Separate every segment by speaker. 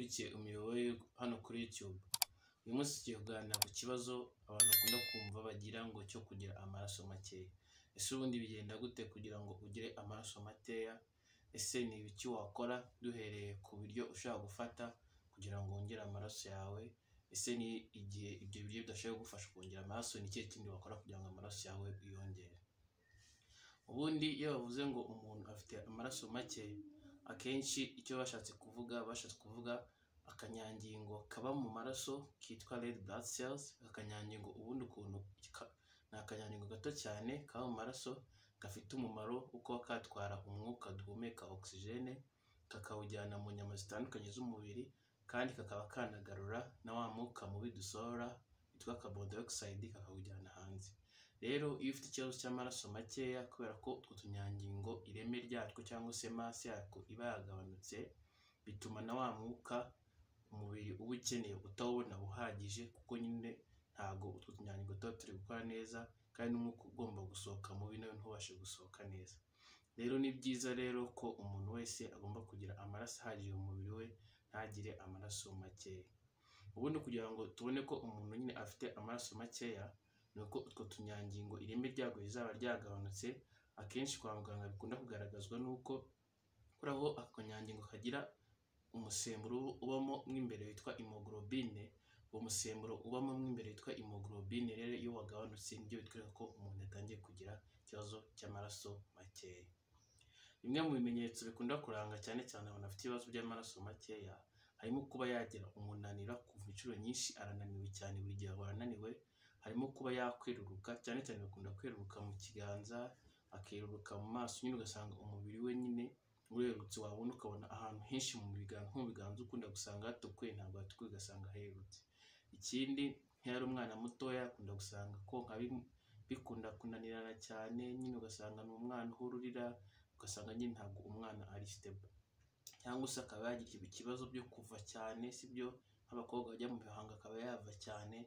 Speaker 1: ukurikiye umuyoboro hano kuri YouTube. Uyu munsi tugiye kuganira ku kibazo abantu bakunda kumva bagira ngo cyo kugira amaraso makeya. Ese ubundi bigenda gute kugira ngo ugire amaraso makeya? Ese ni ibiki wakora duhereye ku biryo ushaka gufata kugira ngo wongere amaraso yawe? Ese ni igihe ibyo biryo bidashobora gufasha kongera amaraso, ni ikihe kindi wakora kugira ngo amaraso yawe yiyongere? Ubundi iyo bavuze ngo umuntu afite amaraso make, akenshi icyo bashatse kuvuga akanyangingo kaba mu maraso kitwa red blood cells. Akanyangingo ubundi ukuntu ni akanyangingo gato cyane kaba mu maraso, gafite umumaro uko katwara umwuka duhumeka oxygene, kakawujyana mu nyama zitandukanye z'umubiri, kandi kakaba kanagarura na wa mwuka mubi dusohora witwa carbon dioxide, kakawujyana hanze. Rero iyo ufite ikibazo cy'amaraso makeya, kubera ko utwo tunyangingo ireme ryatwo cyangwa se mass yatwo iba yagabanutse, bituma na wa mwuka umubiri uba ukeneye utawubona uhagije, kuko nyine ntago utwo tunyangingo tuba turi gukora neza, kandi n'umwuka ugomba gusohoka mubi nawe ntubashe gusohoka neza. Rero ni byiza rero ko umuntu wese agomba kugira amaraso ahagije mu mubiri we, ntagire amaraso makeya. Ubundi kugira ngo tubone ko umuntu nyine afite amaraso makeya, nuko utwo tunyangingo ireme ryago rizaba ryagabanutse. Akenshi kwa muganga bikunda kugaragazwa nuko kuri aho akanyangingo kagira umusemburo ubamo mw'imbere witwa hemoglobine. Uwo musemburo ubamo mw'imbere witwa hemoglobine rero iyo wagabanutse, nibyo bitwereka ko umuntu yatangiye kugira ikibazo cy'amaraso makeya. Bimwe mu bimenyetso bikunda kuranga cyane cyane abantu bafite ibibazo by'amaraso makeya, harimo kuba yagira umunaniro, kuva inshuro nyinshi arananiwe cyane, buri gihe ahora ananiwe. Harimo kuba yakweruruka, cyane cyane bakunda kweruruka mu kiganza, akeruruka mu maso, nyine ugasanga umubiri we nyine urerutse, wabona ukabona ahantu henshi mu biganza, nko mu biganza ukunda gusanga hatukuye, ntabwo hatukuye ugasanga herutse. Ikindi, nk'iyo ari umwana mutoya akunda gusanga konka bikunda kunanirana cyane, nyine ugasanga ni umwana uhururira, ugasanga nyine ntabwo umwana ari stable. Cyangwa se akaba yagira ikibazo byo kuva cyane, sibyo? Nk'abakobwa bajya mu bihanga akaba yava cyane,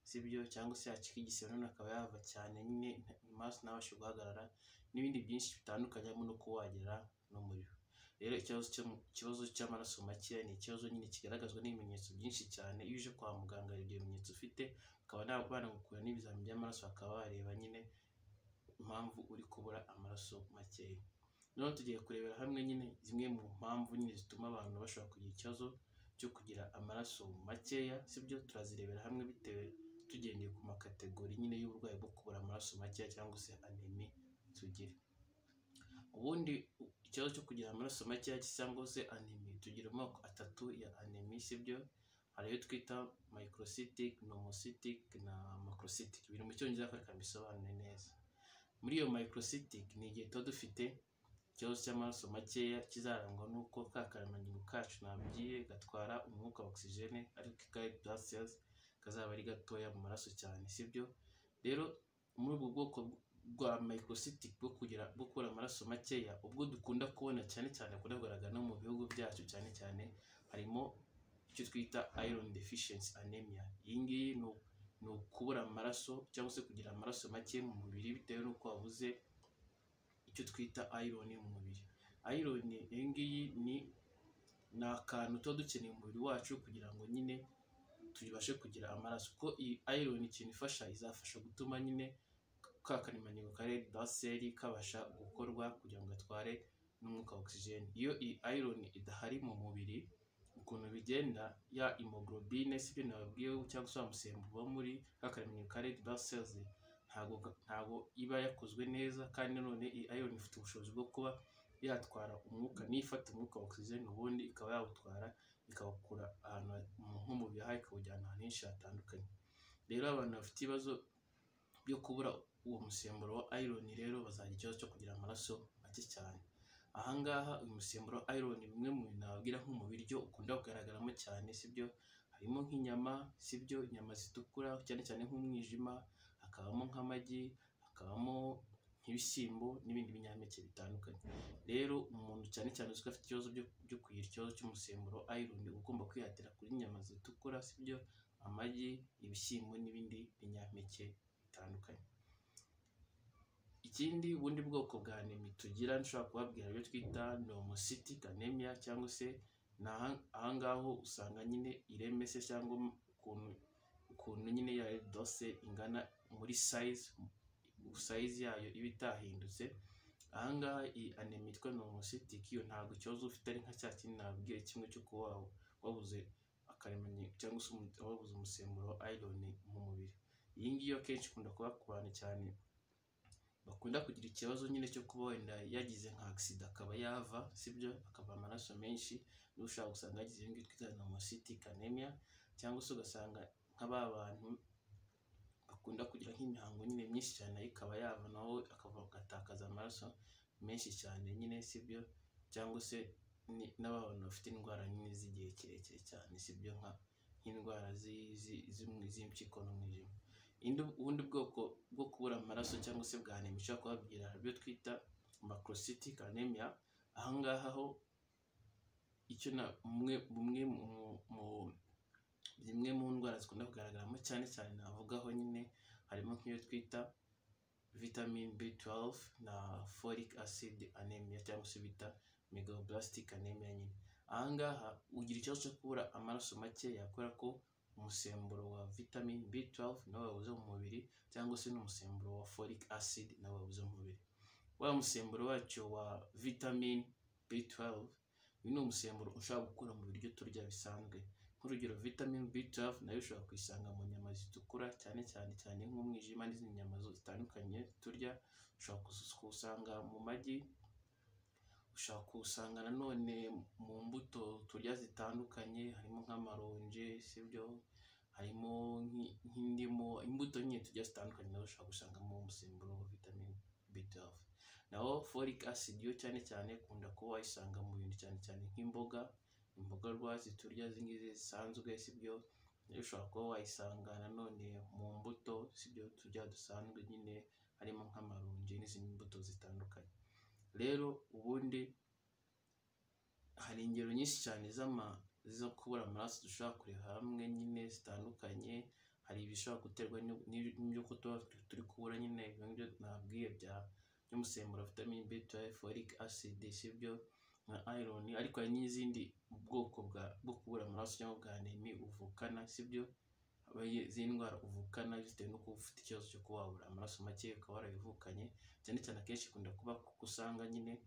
Speaker 1: sibyo? Cyangwa se yacika igisebe none akaba yava cyane, nyine maso ntabashe guhagarara, n'ibindi byinshi bitandukanye, harimo no kuba wagera n'umuriro. Rero ikibazo cy'amaraso makeya ni ikibazo nyine kigaragazwa n'ibimenyetso byinshi cyane. Iyo uje kwa muganga ibyo bimenyetso ufite, ukaba banagukura n'ibizamini by'amaraso, bakaba bareba nyine impamvu uri kubura amaraso makeya. Noneho tugiye kurebera hamwe nyine zimwe mu mpamvu nyine zituma abantu bashobora kugira ikibazo cyo kugira amaraso makeya, sibyo? Turazirebera hamwe bitewe tugendeye ku makategori nyine y'uburwayi bwo kubura amaraso makeya cyangwa se anemie tugira. Ubundi ikibazo cyo kugira amaraso makeya cyangwa se anemie, tugira amoko atatu ya anemie, sibyo? Hari ayo twita microcytic, pneumocytic na macrocytic. Ibintu mu cyongereza kandi bisobanuye neza. Muri iyo microcytic ni igihe tuba dufite ikibazo cy'amaraso makeya kizarangwa nuko ka karemangingo kacu nabwiye gatwara umwuka oxygene, ariko red blood cells kazaba ari gatoya mu maraso cyane, sibyo? Rero muri ubwo bwoko bwa microcytic bwo kubura amaraso makeya, ubwo dukunda kubona cyane cyane kugaragara no mu bihugu byacu cyane cyane, harimo icyo twita iron deficiency anemia. Iyi ngiyi ni ukubura amaraso cyangwa se kugira amaraso make mu mubiri bitewe n'uko wabuze icyo twita iron mu mubiri. Iron iyi ngiyi ni akantu tuba dukeneye mu mubiri wacu kugira ngo nyine tubashe kugira amaraso, kuko iyi iron ikintu izafasha gutuma nyine ka karemangingo ka red blood cell kabasha gukorwa kugira ngo gatware n'umwuka oxygene. Iyo iyi iron idahari mu mubiri, ukuntu bigenda, ya hemoglobine, sibyo nababwiye, cyangwa se umusemburo uba muri ka karemangingo ka red blood cells, ntago iba yakozwe neza. kandi none iyi iron ifite ubushobozi bwo kuba yatwara umwuka, nifata umwuka wa oxygene ubundi ikaba yawutwara, ikawukura ahantu nko mu bihaha ikawujyana ahantu henshi hatandukanye. Rero abantu bafite ibibazo byo kubura uwo musemburo wa iron rero bazagira ikibazo cyo kugira amaraso make cyane. Ahangaha uyu musemburo wa iron, bimwe mu bintu nababwira nko mu biryo ukunda kugaragaramo cyane, sibyo? Harimo nk'inyama, sibyo? Inyama zitukura cyane cyane nk'umwijima, hakabamo nk'amagi, hakabamo nk'ibishyimbo n'ibindi binyampeke bitandukanye. Rero umuntu cyane cyane uziko afite ikibazo byo kugira ikibazo cy'umusemburo iron, ugomba kwihatira kuri inyama zitukura, sibyo? Amagi, ibishyimbo n'ibindi binyampeke bitandukanye. Ikindi, ubundi bwoko bwa anemie tugira nshobora kubabwira ibyo twita pneumocytic anemia cyangwa se ahangaho usanga nyine ireme se cyangwa ukuntu nyine ya dose ingana muri size yayo iba itahindutse. Ahangaha iyi anemia yitwa normocytic yo ntabwo ikibazo ufite ari nka cya kintu nabwiye kimwe cyo kuba wabuze akaremanye cyangwa se wabuze umusemburo wa iron mu mubiri. Iyi ngiyi akenshi ikunda kuba ku bantu cyane bakunda kugira ikibazo nyine cyo kuba wenda yagize nka accident akaba yava, sibyo, akava amaraso menshi, n'ushaka gusanga yagize iyo ngiyo twita normocytic anemia, cyangwa se ugasanga nk'aba bantu bakunda kugira nk'imihango nyine myinshi cyane ikaba yava naho agatakaza amaraso menshi cyane nyine, sibyo, cyangwa se n'abantu bafite indwara nyine z'igihe kirekire cyane, sibyo, nk'indwara z'impyiko n'umwijima. Ubundi bwoko bwo kubura amaraso cyangwa se bwa anemia ushobora kubabwira ibyo twita macrocytic anemia. Ahangaha ho icyo zimwe mu ndwara zikunda kugaragaramo cyane cyane navugaho nyine harimo nk'iyo twita vitamin B12 na folic acid anemia cyangwa se bita megaloblastic anemia nyine. Ahangaha ugira ikibazo cyo kubura amaraso makeya kubera ko umusemburo wa vitamin B12 nawe wabuze mu mubiri, cyangwa se n'umusemburo wa folic acid nawe wabuze mu mubiri. Wa musemburo wacyo wa vitamin B12 ni umusemburo ushobora gukura mu biryo turya bisanzwe. Nk'urugero vitamin B12 nayo ushobora kuyisanga mu nyama zitukura cyane nk'umwijima n'izindi nyama zitandukanye turya. Ushobora kuwusanga mu magi, ushobora kuwusanga nanone mu mbuto turya zitandukanye, harimo nk'amaronje, sibyo, harimo nk'indimu, imbuto nyine turya zitandukanye nazo ushobora gusangamo umusemburo wa vitamin B12. Naho folic acid yo cyane ukunda kuba wayisanga mu bintu cyane nk'imboga rwatsi turya zingizi zisanzwe, sibyo, ushobora kuba wayisanga nanone mu mbuto, sibyo, turya dusanzwe nyine harimo nk'amaronji n'izindi mbuto zitandukanye. Rero ubundi hari ingero nyinshi cyane zo kubura amaraso dushobora kureba hamwe nyine zitandukanye. Hari ibishobora guterwa n'ibyo turi kubura nyine ibyo nabwiye by'umusemburo vitamin B12, folic acid, sibyo, na iron, ariko hari n'izindi bwoko bwo kubura amaraso cyangwa bwa anemia uvukana, sibyo, z'indwara uvukana bitewe no kuba ufite ikibazo cyo kuba wabura amaraso make ukaba warabivukanye. Cyane akenshi ikunda kuba usanga nyine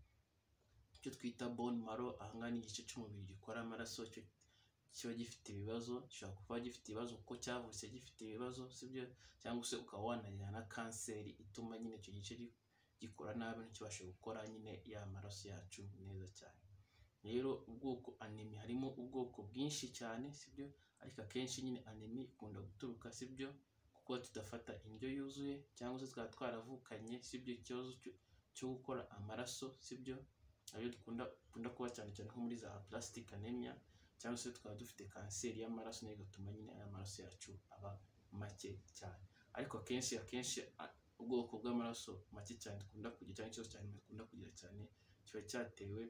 Speaker 1: icyo twita bone marrow, ahangaha ni igice cy'umubiri gikora amaraso kiba gifite ibibazo, gishobora kuba gifite ibibazo kuko cyavutse gifite ibibazo, sibyo, cyangwa se ukaba wanagira na kanseri ituma nyine icyo gice gikora nabi ntikibashe gukora nyine ya maraso yacu neza cyane. Rero ubwoko anemia harimo ubwoko bwinshi cyane, sibyo, ariko akenshi nyine anemia ikunda guturuka, sibyo, kuko tudafata indyo yuzuye cyangwa se twaba twaravukanye, sibyo, ikibazo cyo gukora amaraso, sibyo, ayo dukunda kuba cyane nko muri za plastic anemia, cyangwa se tukaba dufite kanseri y'amaraso nayo igatuma nyine aya maraso yacu aba make cyane. Ariko akenshi ubwoko bw'amaraso make cyane dukunda kugira cyangwa ikibazo cyane dukunda kugira cyane kiba cyatewe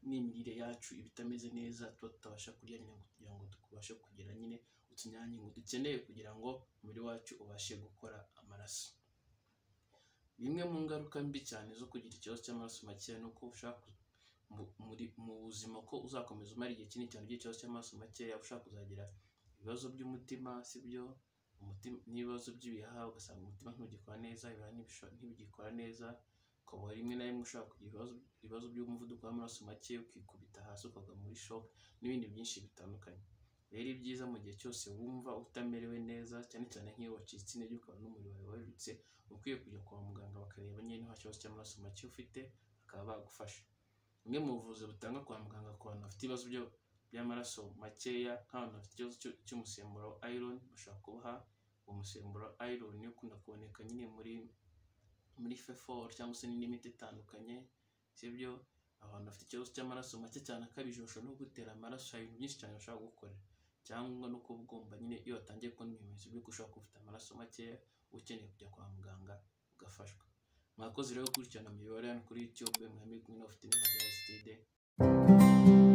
Speaker 1: n'imirire yacu ibitameze neza, tuba tutabasha kurya nyine kugira ngo tubashe kugira nyine utunyangingo dukeneye kugira ngo umubiri wacu ubashe gukora amaraso. Bimwe mu ngaruka mbi cyane zo kugira ikibazo cy'amaraso makeya ni uko ushaka mu buzima ko uzakomeza umara igihe kinini cyane ugira ikibazo cy'amaraso makeya, ushaka kuzagira ibibazo by'umutima, sibyo, n'ibibazo by'ibihaha, ugasanga umutima ntugikora neza, ibihaha ntibigikora neza, ukaba rimwe na rimwe ushaka kugira ibibazo by'umuvuduko w'amaraso make, ukikubita hasi ukagwa muri shock n'ibindi byinshi bitandukanye. Rero ibyiza mu gihe cyose wumva utamerewe neza, cyane nk'iyo wacitse intege ukaba n'umubiri wawe warutse, ukwiye kujya kwa muganga bakareba nyine nta kibazo cy'amaraso make ufite bakaba bagufasha. Bimwe mu buvuzi butanga kwa muganga ku bantu bafite ibibazo by'amaraso makeya, nk'abantu bafite ikibazo cy'umusemburo wa iron, bashobora kubaha umusemburo wa iron ukunda kuboneka nyine muri fefor cyangwa se n'indi miti itandukanye, sibyo. Abantu bafite ikibazo cy'amaraso make cyane akabije bashobora no gutera amaraso, hari ibintu byinshi cyane bashobora gukorera, cyangwa no kuba ugomba nyine iyo watangiye kubona ibimenyetso by'uko ushobora kuba ufite amaraso makeya ukeneye kujya kwa muganga ugafashwa. Mwakoze rero gukurikirana imibare hano kuri YouTube, mwami kumwe na Ufitinema Aristide.